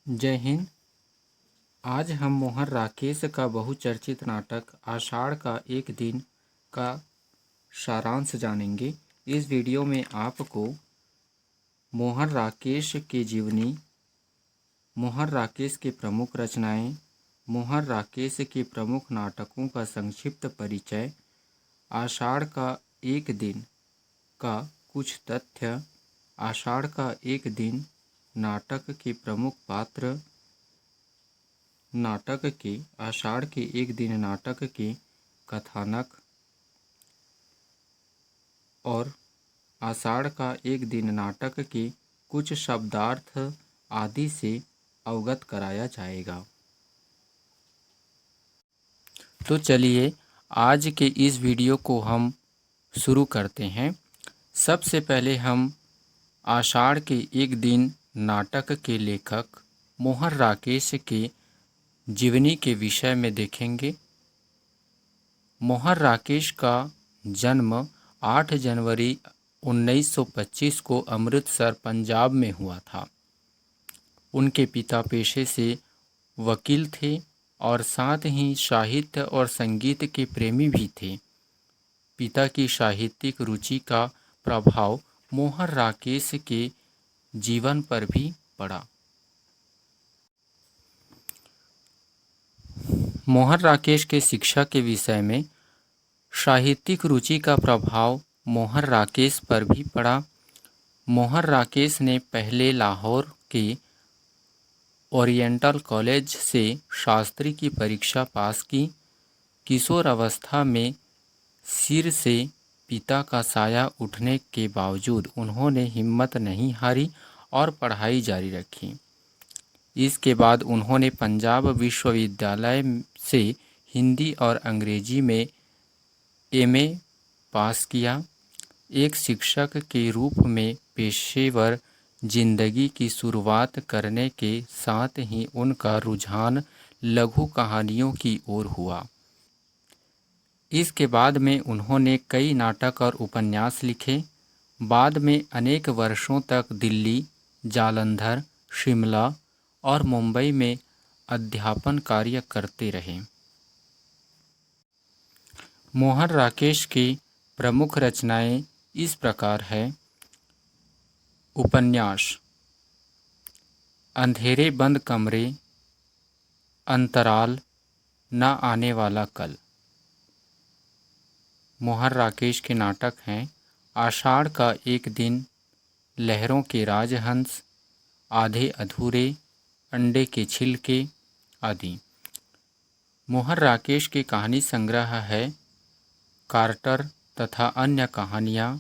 जय हिंद। आज हम मोहन राकेश का बहुचर्चित नाटक आषाढ़ का एक दिन का सारांश जानेंगे। इस वीडियो में आपको मोहन राकेश की जीवनी, मोहन राकेश के प्रमुख रचनाएं, मोहन राकेश के प्रमुख नाटकों का संक्षिप्त परिचय, आषाढ़ का एक दिन का कुछ तथ्य, आषाढ़ का एक दिन नाटक के प्रमुख पात्र, नाटक के आषाढ़ के एक दिन नाटक के कथानक और आषाढ़ का एक दिन नाटक के कुछ शब्दार्थ आदि से अवगत कराया जाएगा। तो चलिए आज के इस वीडियो को हम शुरू करते हैं। सबसे पहले हम आषाढ़ के एक दिन नाटक के लेखक मोहन राकेश के जीवनी के विषय में देखेंगे। मोहन राकेश का जन्म 8 जनवरी 1925 को अमृतसर, पंजाब में हुआ था। उनके पिता पेशे से वकील थे और साथ ही साहित्य और संगीत के प्रेमी भी थे। पिता की साहित्यिक रुचि का प्रभाव मोहन राकेश के जीवन पर भी पड़ा। मोहन राकेश के शिक्षा के विषय में साहित्यिक रुचि का प्रभाव मोहन राकेश पर भी पड़ा। मोहन राकेश ने पहले लाहौर के ओरिएंटल कॉलेज से शास्त्री की परीक्षा पास की। किशोर अवस्था में सिर से पिता का साया उठने के बावजूद उन्होंने हिम्मत नहीं हारी और पढ़ाई जारी रखी। इसके बाद उन्होंने पंजाब विश्वविद्यालय से हिंदी और अंग्रेजी में एमए पास किया। एक शिक्षक के रूप में पेशेवर जिंदगी की शुरुआत करने के साथ ही उनका रुझान लघु कहानियों की ओर हुआ। इसके बाद में उन्होंने कई नाटक और उपन्यास लिखे। बाद में अनेक वर्षों तक दिल्ली, जालंधर, शिमला और मुंबई में अध्यापन कार्य करते रहे। मोहन राकेश की प्रमुख रचनाएं इस प्रकार है। उपन्यास: अंधेरे बंद कमरे, अंतराल, न आने वाला कल। मोहन राकेश के नाटक हैं आषाढ़ का एक दिन, लहरों के राजहंस, आधे अधूरे, अंडे के छिलके आदि। मोहन राकेश के कहानी संग्रह है कार्टर तथा अन्य कहानियाँ,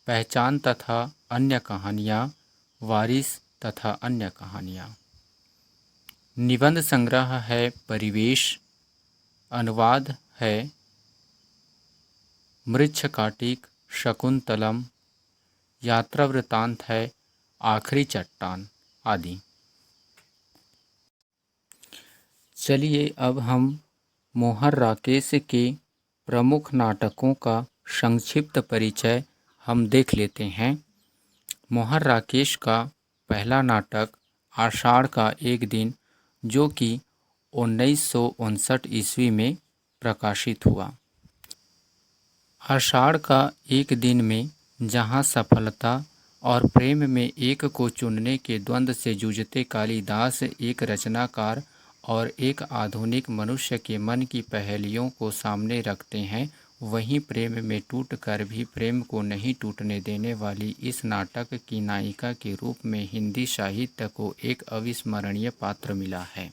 पहचान तथा अन्य कहानियाँ, वारिस तथा अन्य कहानियाँ। निबंध संग्रह है परिवेश, अनुवाद है मृच्छकाटिक, शकुंतलम, यात्रा वृतांत है आखिरी चट्टान आदि। चलिए अब हम मोहन राकेश के प्रमुख नाटकों का संक्षिप्त परिचय हम देख लेते हैं। मोहन राकेश का पहला नाटक आषाढ़ का एक दिन, जो कि 1959 ईस्वी में प्रकाशित हुआ। आषाढ़ का एक दिन में जहाँ सफलता और प्रेम में एक को चुनने के द्वंद्व से जूझते कालिदास एक रचनाकार और एक आधुनिक मनुष्य के मन की पहेलियों को सामने रखते हैं, वहीं प्रेम में टूटकर भी प्रेम को नहीं टूटने देने वाली इस नाटक की नायिका के रूप में हिंदी साहित्य को एक अविस्मरणीय पात्र मिला है।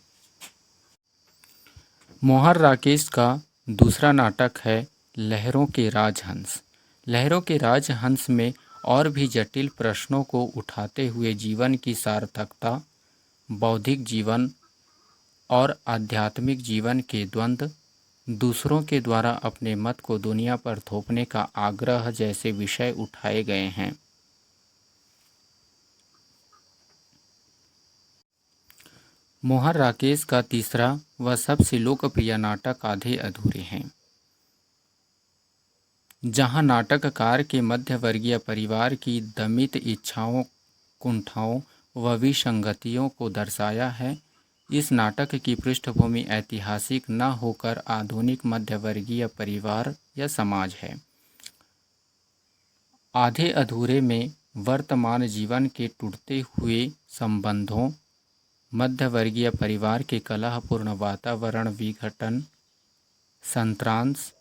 मोहन राकेश का दूसरा नाटक है लहरों के राजहंस। लहरों के राजहंस में और भी जटिल प्रश्नों को उठाते हुए जीवन की सार्थकता, बौद्धिक जीवन और आध्यात्मिक जीवन के द्वंद्व, दूसरों के द्वारा अपने मत को दुनिया पर थोपने का आग्रह जैसे विषय उठाए गए हैं। मोहन राकेश का तीसरा व सबसे लोकप्रिय नाटक आधे अधूरे हैं, जहां नाटककार के मध्यवर्गीय परिवार की दमित इच्छाओं, कुंठाओं व विसंगतियों को दर्शाया है। इस नाटक की पृष्ठभूमि ऐतिहासिक न होकर आधुनिक मध्यवर्गीय परिवार या समाज है। आधे अधूरे में वर्तमान जीवन के टूटते हुए संबंधों, मध्यवर्गीय परिवार के कलहपूर्ण वातावरण, विघटन, संत्रांश,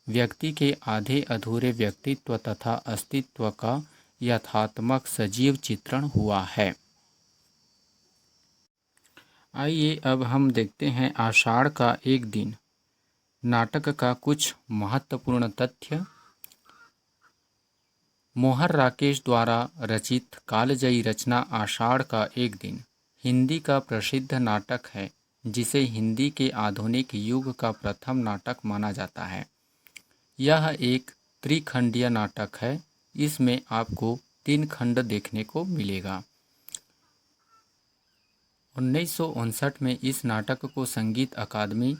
व्यक्ति के आधे अधूरे व्यक्तित्व तथा अस्तित्व का यथात्मक सजीव चित्रण हुआ है। आइए अब हम देखते हैं आषाढ़ का एक दिन नाटक का कुछ महत्वपूर्ण तथ्य। मोहन राकेश द्वारा रचित कालजयी रचना आषाढ़ का एक दिन हिंदी का प्रसिद्ध नाटक है, जिसे हिंदी के आधुनिक युग का प्रथम नाटक माना जाता है। यह एक त्रिखंडीय नाटक है। इसमें आपको 3 खंड देखने को मिलेगा। 1959 में इस नाटक को संगीत अकादमी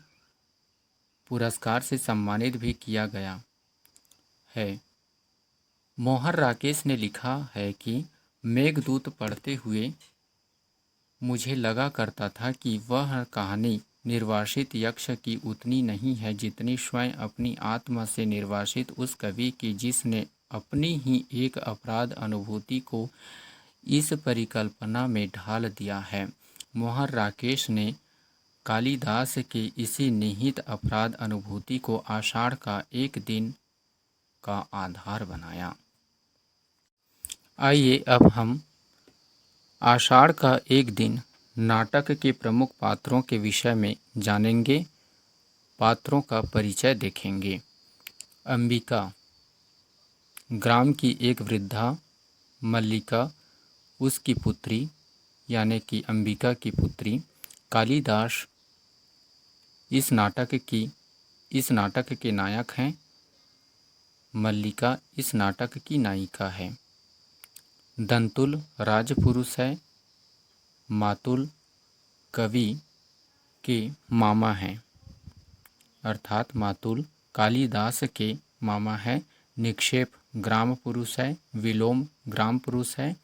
पुरस्कार से सम्मानित भी किया गया है। मोहन राकेश ने लिखा है कि मेघदूत पढ़ते हुए मुझे लगा करता था कि वह कहानी निर्वासित यक्ष की उतनी नहीं है जितनी स्वयं अपनी आत्मा से निर्वासित उस कवि की, जिसने अपनी ही एक अपराध अनुभूति को इस परिकल्पना में ढाल दिया है। मोहन राकेश ने कालिदास के इसी निहित अपराध अनुभूति को आषाढ़ का एक दिन का आधार बनाया। आइए अब हम आषाढ़ का एक दिन नाटक के प्रमुख पात्रों के विषय में जानेंगे, पात्रों का परिचय देखेंगे। अंबिका, ग्राम की एक वृद्धा, मल्लिका उसकी पुत्री यानी कि अंबिका की पुत्री। कालिदास इस नाटक के नायक हैं। मल्लिका इस नाटक की नायिका है। दंतुल राजपुरुष है। मातुल कवि के मामा हैं, अर्थात मातुल कालिदास के मामा है। निक्षेप ग्राम पुरुष है। विलोम ग्राम पुरुष है।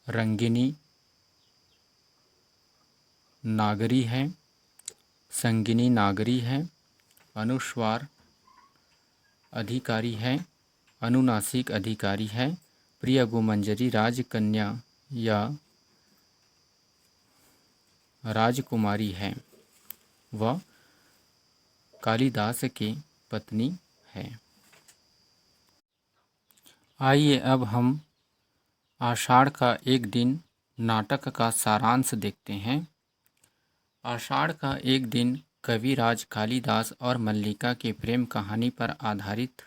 रंगिनी नागरी है। संगिनी नागरी है। अनुस्वार अधिकारी है। अनुनासिक अधिकारी है। प्रिय गुमंजरी राजकन्या या राजकुमारी है। वह कालिदास की पत्नी है। आइए अब हम आषाढ़ का एक दिन नाटक का सारांश देखते हैं। आषाढ़ का एक दिन कविराज कालिदास और मल्लिका की प्रेम कहानी पर आधारित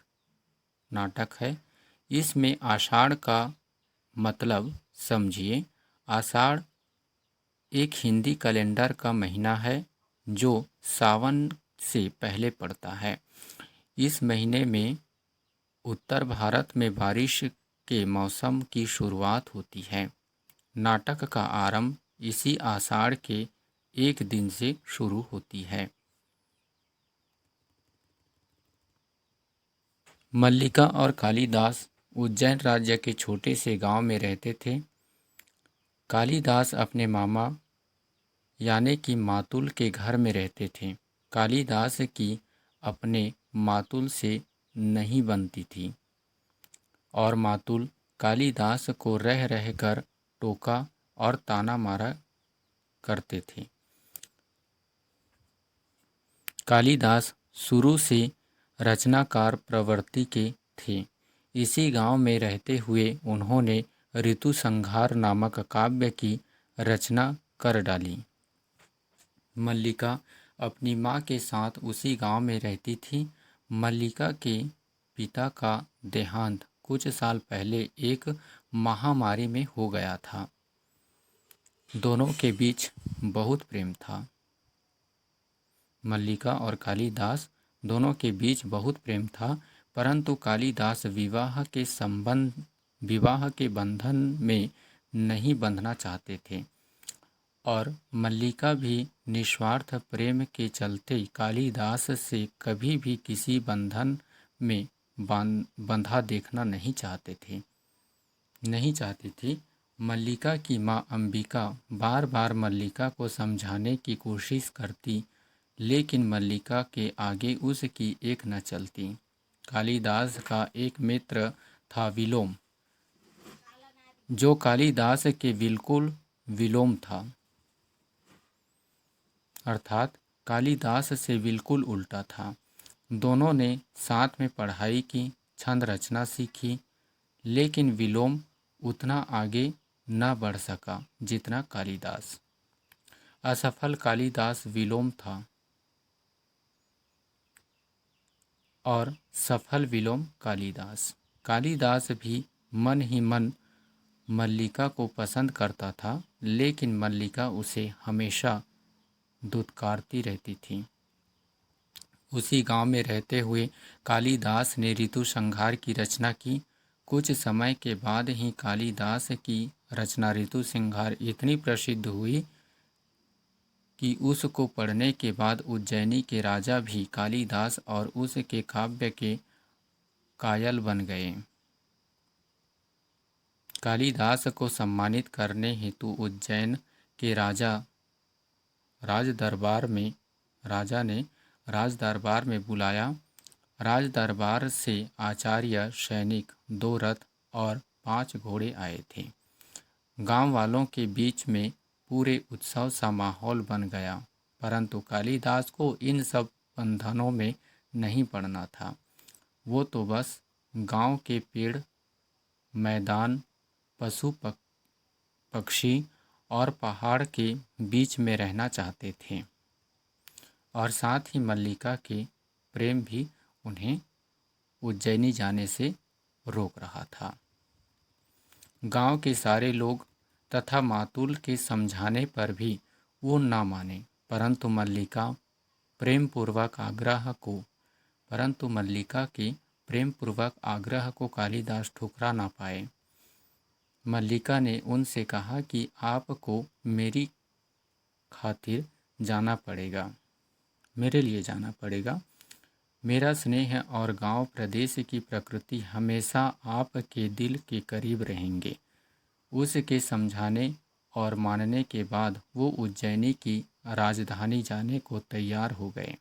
नाटक है। इसमें आषाढ़ का मतलब समझिए। आषाढ़ एक हिंदी कैलेंडर का महीना है जो सावन से पहले पड़ता है। इस महीने में उत्तर भारत में बारिश के मौसम की शुरुआत होती है। नाटक का आरंभ इसी आषाढ़ के एक दिन से शुरू होती है। मल्लिका और कालिदास उज्जैन राज्य के छोटे से गांव में रहते थे। कालिदास अपने मामा यानी कि मातुल के घर में रहते थे। कालिदास की अपने मातुल से नहीं बनती थी और मातुल कालिदास को रह रह कर टोका और ताना मारा करते थे। कालिदास शुरू से रचनाकार प्रवृत्ति के थे। इसी गांव में रहते हुए उन्होंने ऋतुसंहार नामक काव्य की रचना कर डाली। मल्लिका अपनी माँ के साथ उसी गांव में रहती थी। मल्लिका के पिता का देहांत कुछ साल पहले एक महामारी में हो गया था। दोनों के बीच बहुत प्रेम था। मल्लिका और कालिदास दोनों के बीच बहुत प्रेम था, परंतु कालिदास विवाह के बंधन में नहीं बंधना चाहते थे और मल्लिका भी निस्वार्थ प्रेम के चलते कालिदास से कभी भी किसी बंधन में बंधा देखना नहीं चाहती थी। मल्लिका की माँ अंबिका बार बार मल्लिका को समझाने की कोशिश करती, लेकिन मल्लिका के आगे उसकी एक न चलती। कालिदास का एक मित्र था विलोम, जो कालिदास के बिल्कुल विलोम था, अर्थात कालिदास से बिल्कुल उल्टा था। दोनों ने साथ में पढ़ाई की, छंद रचना सीखी, लेकिन विलोम उतना आगे न बढ़ सका जितना कालिदास। असफल कालिदास विलोम था और सफल विलोम कालिदास। कालिदास भी मन ही मन मल्लिका को पसंद करता था, लेकिन मल्लिका उसे हमेशा दुत्कारती रहती थी। उसी गांव में रहते हुए कालिदास ने ऋतु संहार की रचना की। कुछ समय के बाद ही कालिदास की रचना ऋतु संहार इतनी प्रसिद्ध हुई कि उसको पढ़ने के बाद उज्जैनी के राजा भी कालिदास और उसके काव्य के कायल बन गए। कालिदास को सम्मानित करने हेतु उज्जैन के राजा ने राज दरबार में बुलाया। राज दरबार से आचार्य, सैनिक, 2 रथ और 5 घोड़े आए थे। गांव वालों के बीच में पूरे उत्सव सा माहौल बन गया, परंतु कालिदास को इन सब बंधनों में नहीं पड़ना था। वो तो बस गांव के पेड़, मैदान, पशु पक्षी और पहाड़ के बीच में रहना चाहते थे, और साथ ही मल्लिका के प्रेम भी उन्हें उज्जैनी जाने से रोक रहा था। गांव के सारे लोग तथा मातुल के समझाने पर भी वो न माने, परंतु मल्लिका के प्रेमपूर्वक आग्रह को कालिदास ठुकरा ना पाए। मल्लिका ने उनसे कहा कि आपको मेरी खातिर जाना पड़ेगा, मेरे लिए जाना पड़ेगा। मेरा स्नेह और गांव प्रदेश की प्रकृति हमेशा आपके दिल के करीब रहेंगे। उसके समझाने और मानने के बाद वो उज्जैनी की राजधानी जाने को तैयार हो गए।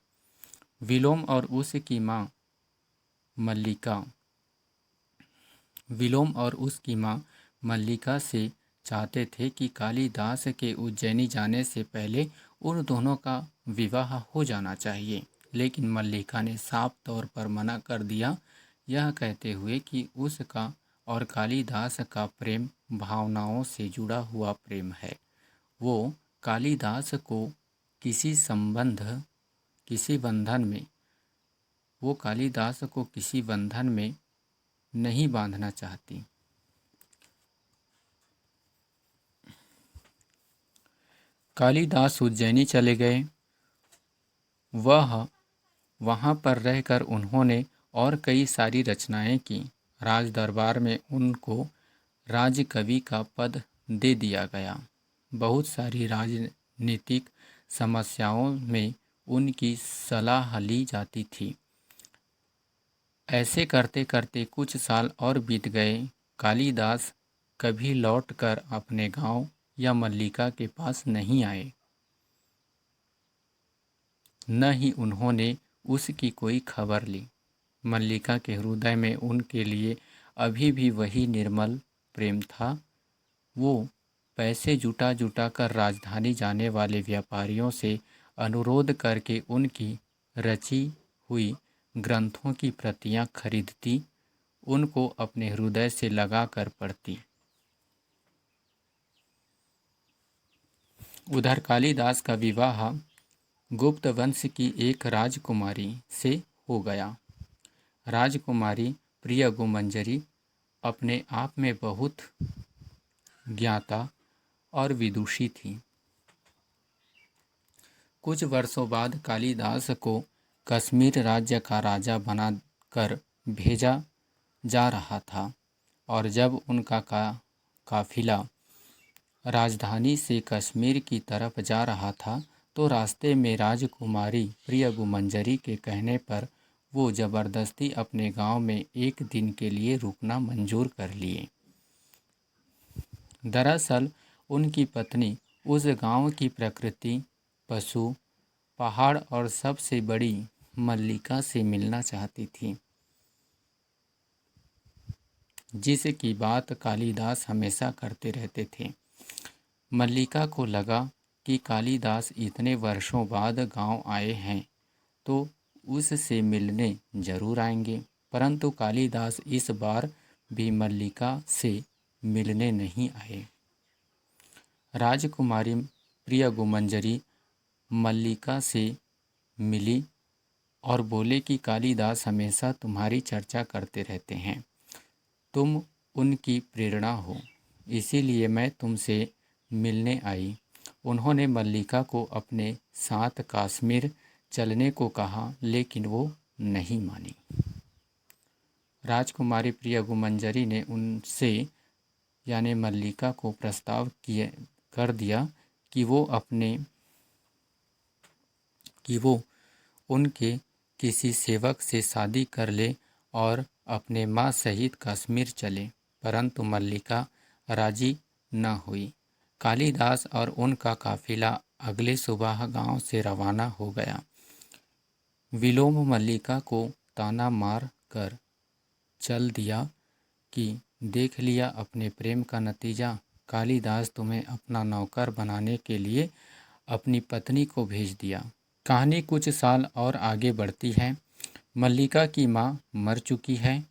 विलोम और उसकी माँ मल्लिका से चाहते थे कि कालिदास के उज्जैनी जाने से पहले उन दोनों का विवाह हो जाना चाहिए, लेकिन मल्लिका ने साफ तौर पर मना कर दिया, यह कहते हुए कि उसका और कालिदास का प्रेम भावनाओं से जुड़ा हुआ प्रेम है। वो कालिदास को किसी बंधन में नहीं बांधना चाहती। कालिदास उज्जैनी चले गए। वहाँ पर रहकर उन्होंने और कई सारी रचनाएं की। राज दरबार में उनको राजकवि का पद दे दिया गया। बहुत सारी राजनीतिक समस्याओं में उनकी सलाह ली जाती थी। ऐसे करते करते कुछ साल और बीत गए। कालिदास कभी लौटकर अपने गांव या मल्लिका के पास नहीं आए, न ही उन्होंने उसकी कोई खबर ली। मल्लिका के हृदय में उनके लिए अभी भी वही निर्मल प्रेम था। वो पैसे जुटा कर राजधानी जाने वाले व्यापारियों से अनुरोध करके उनकी रची हुई ग्रंथों की प्रतियां खरीदती, उनको अपने हृदय से लगा कर पढ़ती। उधर कालिदास का विवाह गुप्त वंश की एक राजकुमारी से हो गया। राजकुमारी प्रियगुमंजरी अपने आप में बहुत ज्ञाता और विदुषी थी। कुछ वर्षों बाद कालिदास को कश्मीर राज्य का राजा बनाकर भेजा जा रहा था, और जब उनका काफिला राजधानी से कश्मीर की तरफ जा रहा था, तो रास्ते में राजकुमारी प्रियगुमंजरी के कहने पर वो ज़बरदस्ती अपने गांव में एक दिन के लिए रुकना मंजूर कर लिए। दरअसल उनकी पत्नी उस गांव की प्रकृति, पशु, पहाड़ और सबसे बड़ी मल्लिका से मिलना चाहती थी, जिसकी बात कालिदास हमेशा करते रहते थे। मल्लिका को लगा कि कालिदास इतने वर्षों बाद गांव आए हैं तो उससे मिलने जरूर आएंगे, परंतु कालिदास इस बार भी मल्लिका से मिलने नहीं आए। राजकुमारी प्रिय गुमंजरी मल्लिका से मिली और बोले कि कालिदास हमेशा तुम्हारी चर्चा करते रहते हैं, तुम उनकी प्रेरणा हो, इसीलिए मैं तुमसे मिलने आई। उन्होंने मल्लिका को अपने साथ कश्मीर चलने को कहा, लेकिन वो नहीं मानी। राजकुमारी प्रिय गुमंजरी ने उनसे यानी मल्लिका को प्रस्ताव कर दिया कि वो उनके किसी सेवक से शादी कर ले और अपने माँ सहित कश्मीर चले, परंतु मल्लिका राजी न हुई। कालिदास और उनका काफिला अगले सुबह गांव से रवाना हो गया। विलोम मल्लिका को ताना मार कर चल दिया कि देख लिया अपने प्रेम का नतीजा, कालिदास तुम्हें अपना नौकर बनाने के लिए अपनी पत्नी को भेज दिया। कहानी कुछ साल और आगे बढ़ती है। मल्लिका की माँ मर चुकी है।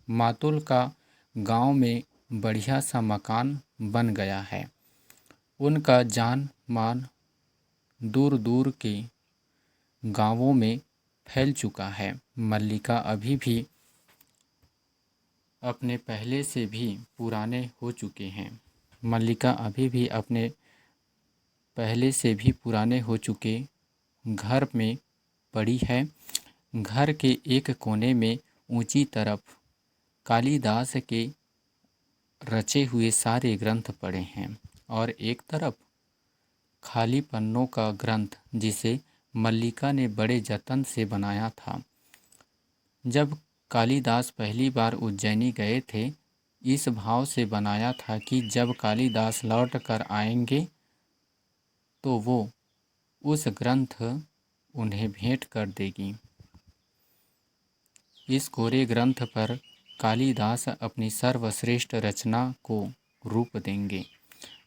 मातुल का गांव में बढ़िया सा मकान बन गया है। उनका जान मान दूर दूर के गांवों में फैल चुका है। मल्लिका अभी भी अपने पहले से भी पुराने हो चुके हैं। मल्लिका अभी भी अपने पहले से भी पुराने हो चुके घर में पड़ी है। घर के एक कोने में ऊंची तरफ कालिदास के रचे हुए सारे ग्रंथ पड़े हैं और एक तरफ खाली पन्नों का ग्रंथ जिसे मल्लिका ने बड़े जतन से बनाया था। जब कालिदास पहली बार उज्जैनी गए थे, इस भाव से बनाया था कि जब कालिदास लौट कर आएंगे तो वो उस ग्रंथ उन्हें भेंट कर देगी। इस कोरे ग्रंथ पर कालिदास अपनी सर्वश्रेष्ठ रचना को रूप देंगे।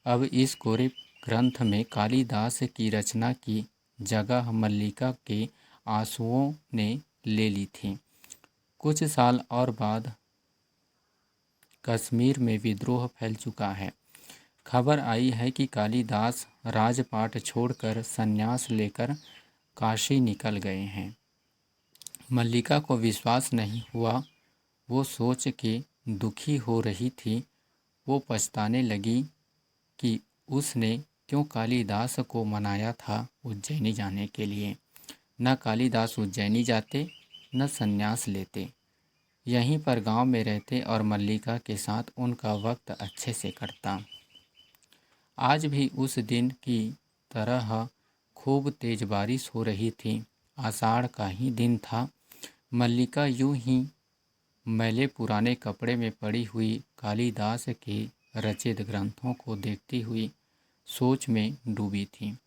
अब इस कोरे ग्रंथ में कालिदास की रचना की जगह मल्लिका के आंसुओं ने ले ली थी। कुछ साल और बाद कश्मीर में विद्रोह फैल चुका है। खबर आई है कि कालिदास राजपाट छोड़कर संन्यास लेकर काशी निकल गए हैं। मल्लिका को विश्वास नहीं हुआ। वो सोच के दुखी हो रही थी। वो पछताने लगी कि उसने क्यों कालिदास को मनाया था उज्जैनी जाने के लिए। न कालिदास उज्जैनी जाते, न संन्यास लेते, यहीं पर गांव में रहते और मल्लिका के साथ उनका वक्त अच्छे से कटता। आज भी उस दिन की तरह खूब तेज बारिश हो रही थी। आषाढ़ का ही दिन था। मल्लिका यूं ही मैले पुराने कपड़े में पड़ी हुई कालिदास के रचित ग्रंथों को देखती हुई सोच में डूबी थी।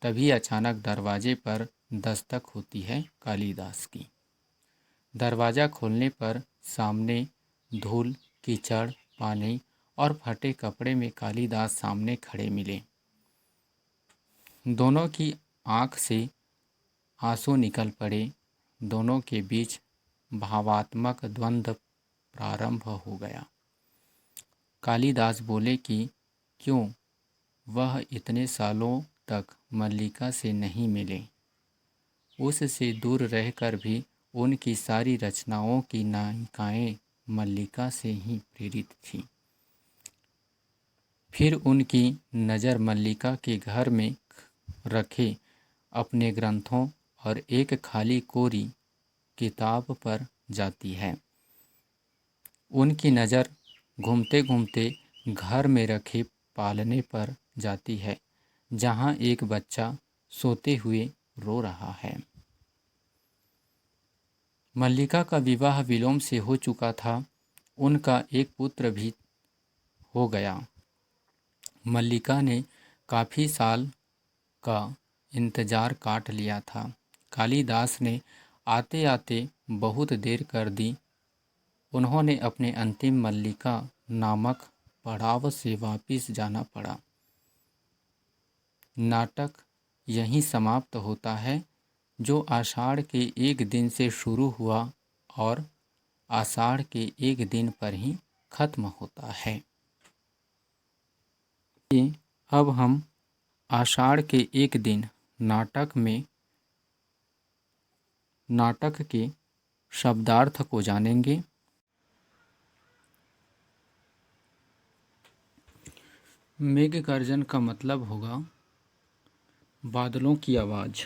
तभी अचानक दरवाजे पर दस्तक होती है कालिदास की। दरवाज़ा खोलने पर सामने धूल, कीचड़, पानी और फटे कपड़े में कालिदास सामने खड़े मिले। दोनों की आंख से आंसू निकल पड़े। दोनों के बीच भावात्मक द्वंद्व प्रारंभ हो गया। कालिदास बोले कि क्यों वह इतने सालों तक मल्लिका से नहीं मिले। उससे दूर रहकर भी उनकी सारी रचनाओं की नायिकाएं मल्लिका से ही प्रेरित थीं। फिर उनकी नज़र मल्लिका के घर में रखे अपने ग्रंथों और एक खाली कोरी किताब पर जाती है। उनकी नज़र घूमते घूमते घर में रखे पालने पर जाती है, जहाँ एक बच्चा सोते हुए रो रहा है। मल्लिका का विवाह विलोम से हो चुका था। उनका एक पुत्र भी हो गया। मल्लिका ने काफ़ी साल का इंतज़ार काट लिया था। कालिदास ने आते आते बहुत देर कर दी। उन्होंने अपने अंतिम मल्लिका नामक पड़ाव से वापिस जाना पड़ा। नाटक यहीं समाप्त होता है, जो आषाढ़ के एक दिन से शुरू हुआ और आषाढ़ के एक दिन पर ही खत्म होता है। ये अब हम आषाढ़ के एक दिन नाटक के शब्दार्थ को जानेंगे। मेघ गर्जन का मतलब होगा बादलों की आवाज़।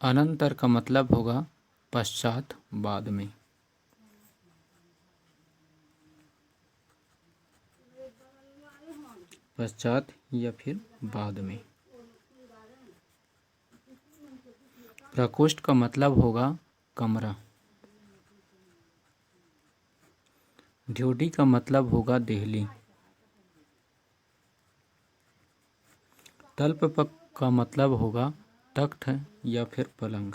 अनंतर का मतलब होगा पश्चात, बाद में। पश्चात या फिर बाद में। प्रकोष्ठ का मतलब होगा कमरा। ड्योढ़ी का मतलब होगा देहली। तल्प का मतलब होगा तख्त या फिर पलंग।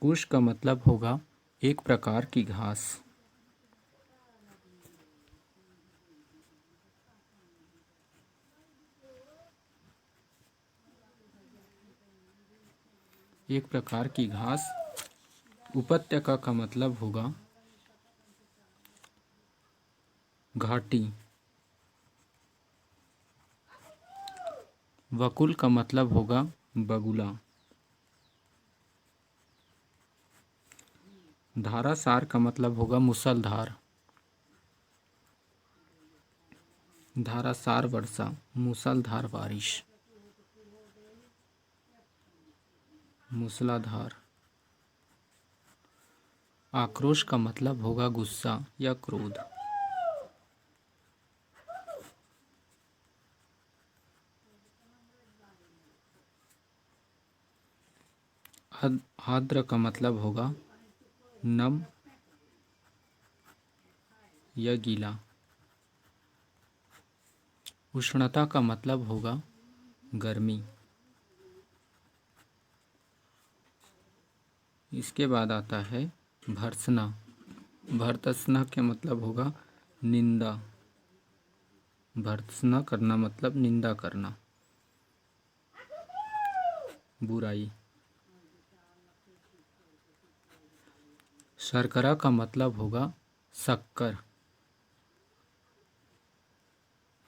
कुश का मतलब होगा एक प्रकार की घास। एक प्रकार की घास। उपत्यका का मतलब होगा घाटी। वकुल का मतलब होगा बगुला। धारासार का मतलब होगा मूसलाधार। धारासार वर्षा, मूसलाधार बारिश। मूसलाधार। आक्रोश का मतलब होगा गुस्सा या क्रोध। आर्द्र का मतलब होगा नम या गीला। उष्णता का मतलब होगा गर्मी। इसके बाद आता है भर्त्सना। भर्त्सना का मतलब होगा निंदा। भर्त्सना करना मतलब निंदा करना, बुराई। शर्करा का मतलब होगा शक्कर,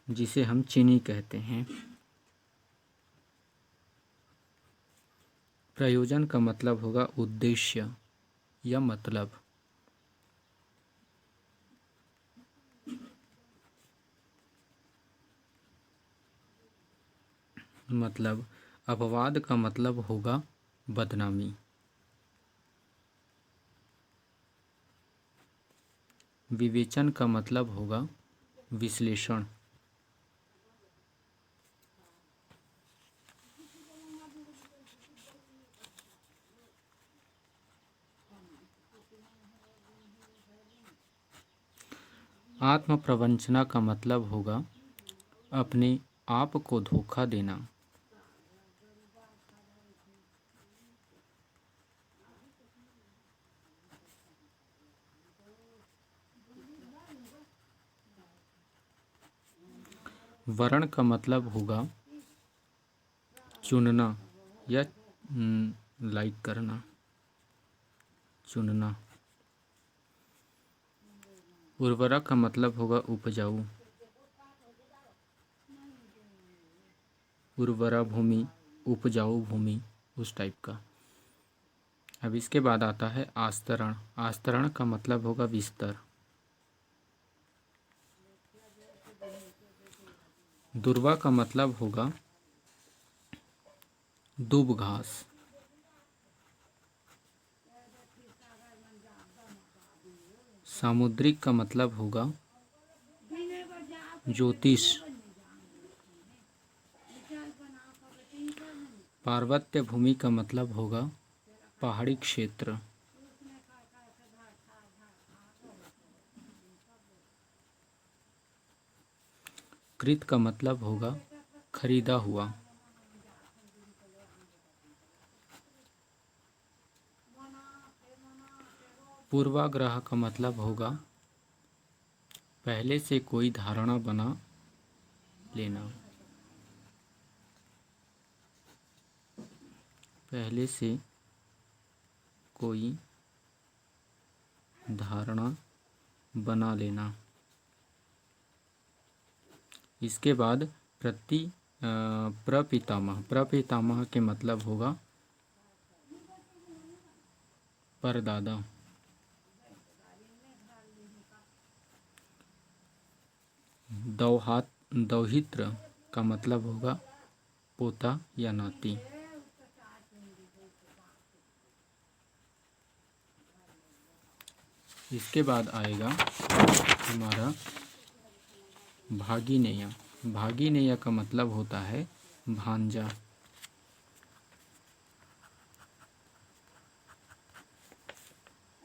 जिसे हम चीनी कहते हैं। प्रयोजन का मतलब होगा उद्देश्य या मतलब। अपवाद का मतलब होगा बदनामी। विवेचन का मतलब होगा विश्लेषण। आत्म प्रवंचना का मतलब होगा अपने आप को धोखा देना। वर्ण का मतलब होगा चुनना या लाइक करना, चुनना। उर्वरक का मतलब होगा उपजाऊ। उर्वरा भूमि, उपजाऊ भूमि, उस टाइप का। अब इसके बाद आता है आस्तरण। आस्तरण का मतलब होगा बिस्तर। दुर्वा का मतलब होगा दूब घास। सामुद्रिक का मतलब होगा ज्योतिष। पार्वत्य भूमि का मतलब होगा पहाड़ी क्षेत्र। कृत का मतलब होगा खरीदा हुआ। पूर्वाग्रह का मतलब होगा पहले से कोई धारणा बना लेना। पहले से कोई धारणा बना लेना। इसके बाद प्रपितामह। प्रपितामह के मतलब होगा परदादा। दौहित्र का मतलब होगा पोता या नाती। इसके बाद आएगा हमारा भागिनेय। भागिनेय का मतलब होता है भांजा।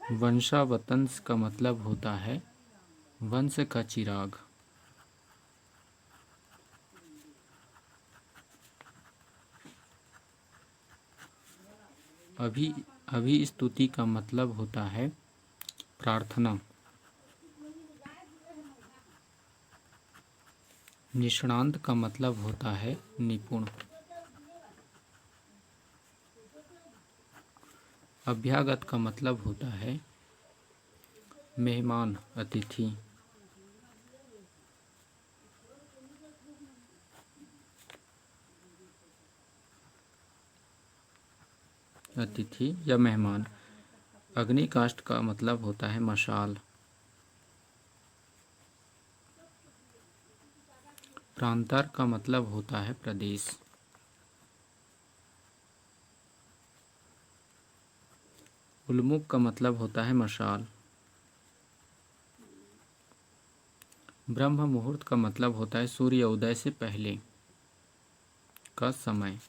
वंशावतंस का मतलब होता है वंश का चिराग। अभिस्तुति का मतलब होता है प्रार्थना। निष्णांत का मतलब होता है निपुण। अभ्यागत का मतलब होता है मेहमान, अतिथि। अतिथि या मेहमान। अग्निकाष्ठ का मतलब होता है मशाल। प्रांतर का मतलब होता है प्रदेश। उल्मुख का मतलब होता है मशाल। ब्रह्म मुहूर्त का मतलब होता है सूर्य उदय से पहले का समय।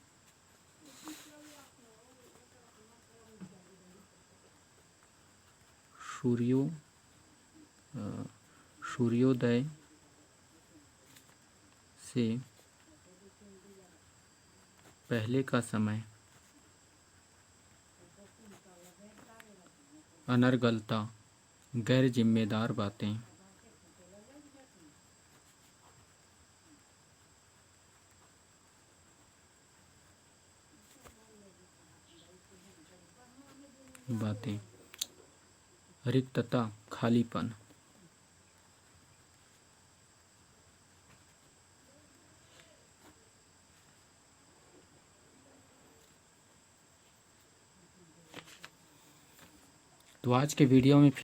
सूर्योदय से पहले का समय। अनर्गलता, गैर जिम्मेदार बातें। रिक्तता, खालीपन। तो आज के वीडियो में